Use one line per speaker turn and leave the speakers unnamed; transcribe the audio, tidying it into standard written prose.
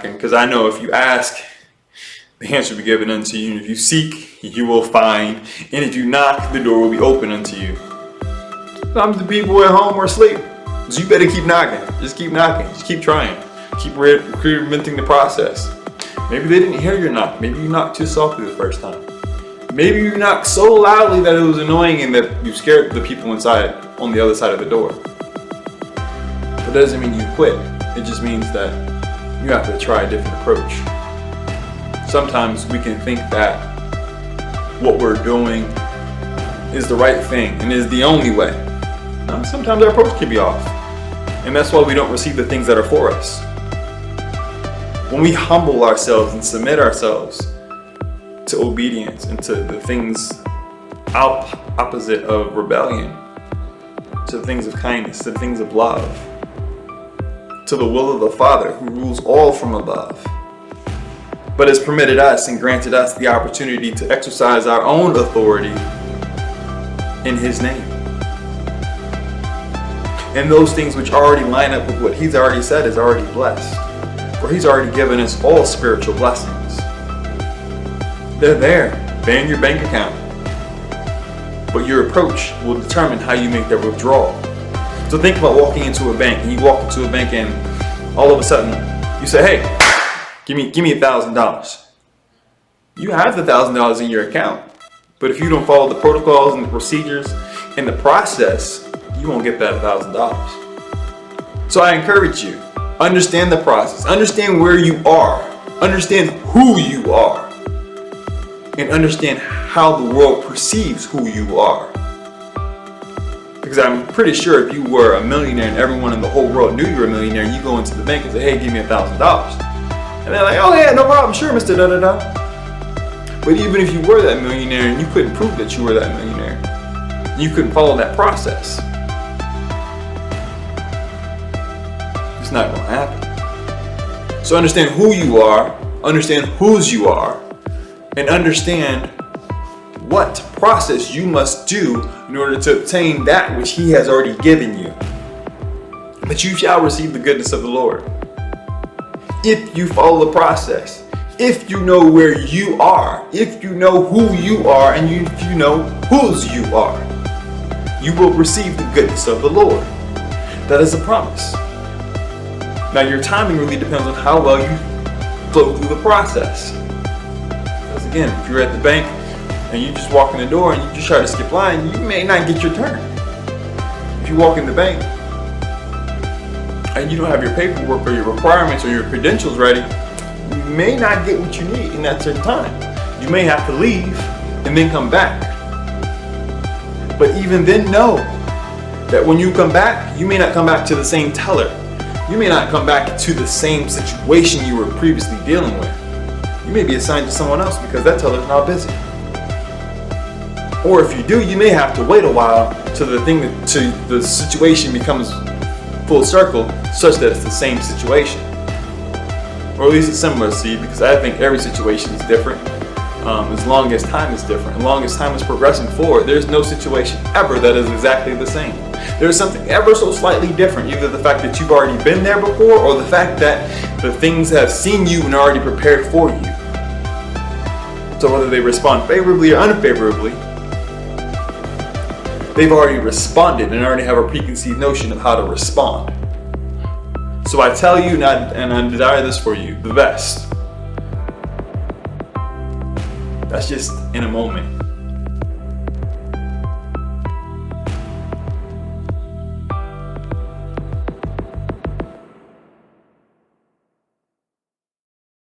Because I know if you ask, the answer will be given unto you. And if you seek, you will find. And if you knock, the door will be open unto you. Sometimes the people at home are asleep. So you better keep knocking. Just keep knocking. Just keep trying. Keep reinventing the process. Maybe they didn't hear your knock. Maybe you knocked too softly the first time. Maybe you knocked so loudly that it was annoying and that you scared the people inside on the other side of the door. But that doesn't mean you quit. It just means that you have to try a different approach. Sometimes we can think that what we're doing is the right thing and is the only way. No, sometimes our approach can be off. And that's why we don't receive the things that are for us. When we humble ourselves and submit ourselves to obedience and to the things opposite of rebellion, to the things of kindness, to the things of love, to the will of the Father who rules all from above, but has permitted us and granted us the opportunity to exercise our own authority in His name. And those things which already line up with what He's already said is already blessed. For He's already given us all spiritual blessings. They're there. They're in your bank account. But your approach will determine how you make that withdrawal. So think about walking into a bank, and you walk into a bank and all of a sudden you say, hey, give me $1,000. You have the $1,000 in your account. But if you don't follow the protocols and the procedures and the process, you won't get that $1,000. So I encourage you, understand the process, understand where you are, understand who you are, and understand how the world perceives who you are. Because I'm pretty sure if you were a millionaire and everyone in the whole world knew you were a millionaire, and you go into the bank and say, hey, give me $1,000. And they're like, oh yeah, no problem, sure, Mr. Da-da-da. But even if you were that millionaire and you couldn't prove that you were that millionaire, you couldn't follow that process, it's not going to happen. So understand who you are, understand whose you are, and understand what process you must do in order to obtain that which He has already given you. But you shall receive the goodness of the Lord if you follow the process, if you know where you are, if you know who you are, and if you know whose you are. You will receive the goodness of the Lord. That is a promise. Now your timing really depends on how well you flow through the process. Because again, if you're at the bank and you just walk in the door and you just try to skip line, you may not get your turn. If you walk in the bank and you don't have your paperwork or your requirements or your credentials ready, you may not get what you need in that certain time. You may have to leave and then come back. But even then, know that when you come back, you may not come back to the same teller. You may not come back to the same situation you were previously dealing with. You may be assigned to someone else because that teller's now busy. Or if you do, you may have to wait a while till the situation becomes full circle, such that it's the same situation. Or at least it's similar, see, because I think every situation is different. As long as time is different, as long as time is progressing forward, there's no situation ever that is exactly the same. There's something ever so slightly different, either the fact that you've already been there before or the fact that the things have seen you and are already prepared for you. So whether they respond favorably or unfavorably, they've already responded and already have a preconceived notion of how to respond. So I tell you, and I desire this for you, the best. That's just in a moment.